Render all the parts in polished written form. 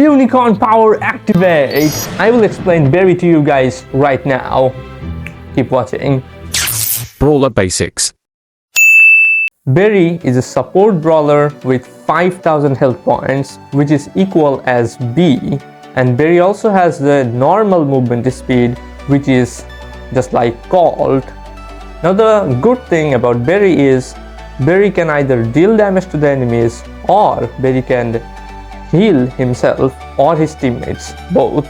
Unicorn power activate! I will explain Berry to you guys right now. Keep watching. Brawler Basics. Berry is a support brawler with 5000 health points, which is equal as B. And Berry also has the normal movement speed, which is just like Colt. Now the good thing about Berry is Berry can either deal damage to the enemies or Berry can heal himself or his teammates, both.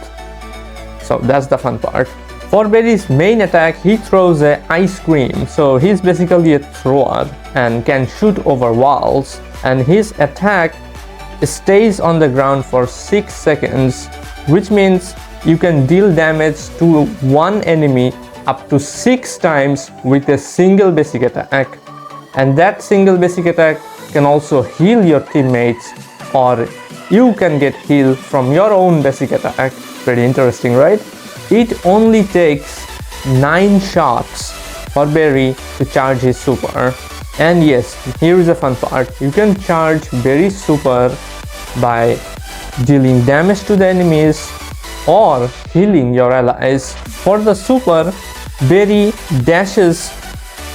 So that's the fun part. For Berry's main attack, he throws a ice cream, so he's basically a thrower and can shoot over walls, and his attack stays on the ground for 6 seconds, which means you can deal damage to one enemy up to 6 times with a single basic attack, and that single basic attack can also heal your teammates, or you can get healed from your own basic attack. Pretty interesting, right? It only takes 9 shots for Berry to charge his super. And yes, here is a fun part. You can charge Berry's super by dealing damage to the enemies or healing your allies. For the super, Berry dashes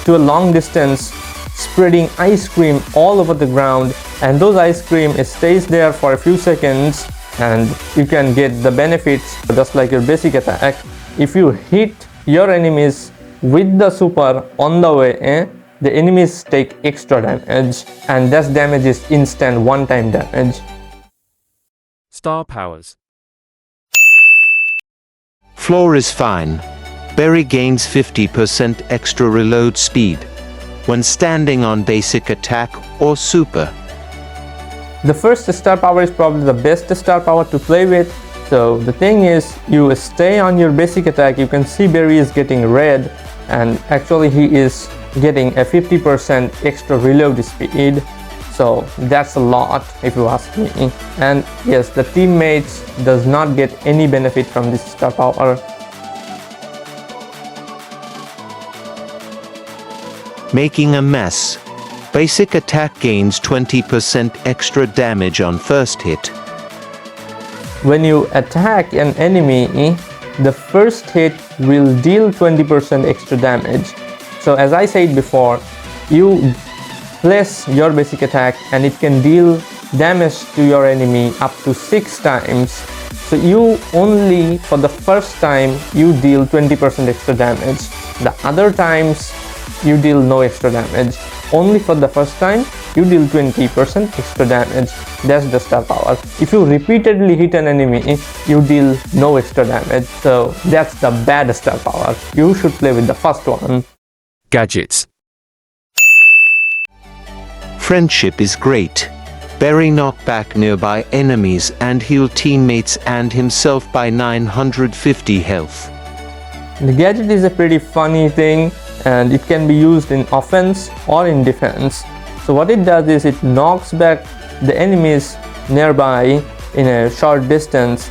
to a long distance, spreading ice cream all over the ground, and those ice cream stays there for a few seconds, and you can get the benefits just like your basic attack. If you hit your enemies with the super on the way, the enemies take extra damage, and that damage is instant one-time damage. Star Powers. Floor is fine. Berry gains 50% extra reload speed when standing on basic attack or super. The first star power is probably the best star power to play with. So the thing is, you stay on your basic attack. You can see Berry is getting red, and actually he is getting a 50% extra reload speed. So that's a lot if you ask me. And yes, the teammates does not get any benefit from this star power. Making a mess. Basic attack gains 20% extra damage on first hit. When you attack an enemy, the first hit will deal 20% extra damage. So as I said before, you place your basic attack and it can deal damage to your enemy up to 6 times. So you only, for the first time, you deal 20% extra damage. The other times, you deal no extra damage. Only for the first time, you deal 20% extra damage. That's the star power. If you repeatedly hit an enemy, you deal no extra damage. So that's the bad star power. You should play with the first one. Gadgets. Friendship is great. Berry knock back nearby enemies and heal teammates and himself by 950 health. The gadget is a pretty funny thing, and it can be used in offense or in defense. So what it does is it knocks back the enemies nearby in a short distance,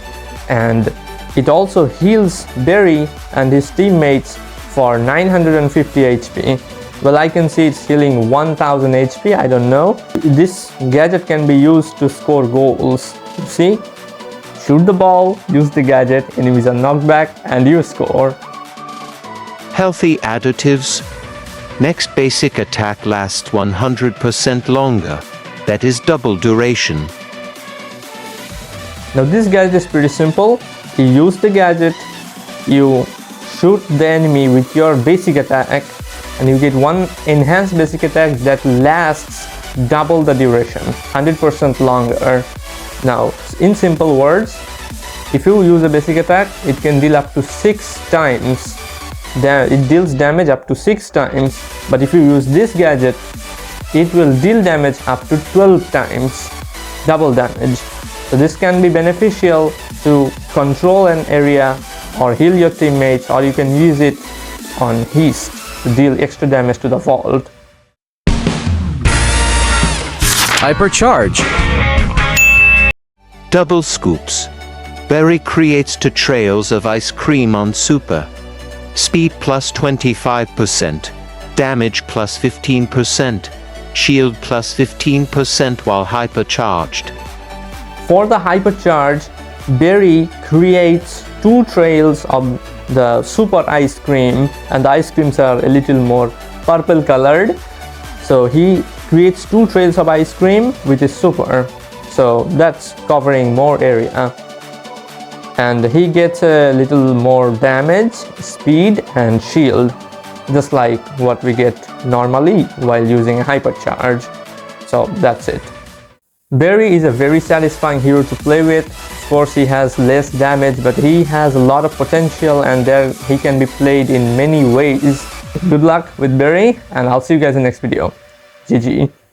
and it also heals Berry and his teammates for 950 HP. Well, I can see it's healing 1000 HP, I don't know. This gadget can be used to score goals. You see? Shoot the ball, use the gadget, enemies are knocked back, and you score. Healthy additives. Next basic attack lasts 100% longer. That is double duration. Now this gadget is pretty simple. You use the gadget, you shoot the enemy with your basic attack, and you get one enhanced basic attack that lasts double the duration, 100% longer. Now, in simple words, if you use a basic attack, it can deal up to 6 times. It deals damage up to 6 times, but if you use this gadget, it will deal damage up to 12 times, double damage. So this can be beneficial to control an area or heal your teammates, or you can use it on Heist to deal extra damage to the vault. Hypercharge. Double scoops. Berry creates 2 trails of ice cream on super. Speed plus 25%, damage plus 15%, shield plus 15% while hypercharged. For the Hypercharge, Berry creates 2 trails of the super ice cream, and the ice creams are a little more purple colored. So he creates 2 trails of ice cream, which is super. So that's covering more area. And he gets a little more damage, speed, and shield, just like what we get normally while using a Hypercharge. So that's it. Berry is a very satisfying hero to play with. Of course, he has less damage, but he has a lot of potential, and he can be played in many ways. Good luck with Berry, and I'll see you guys in the next video. GG.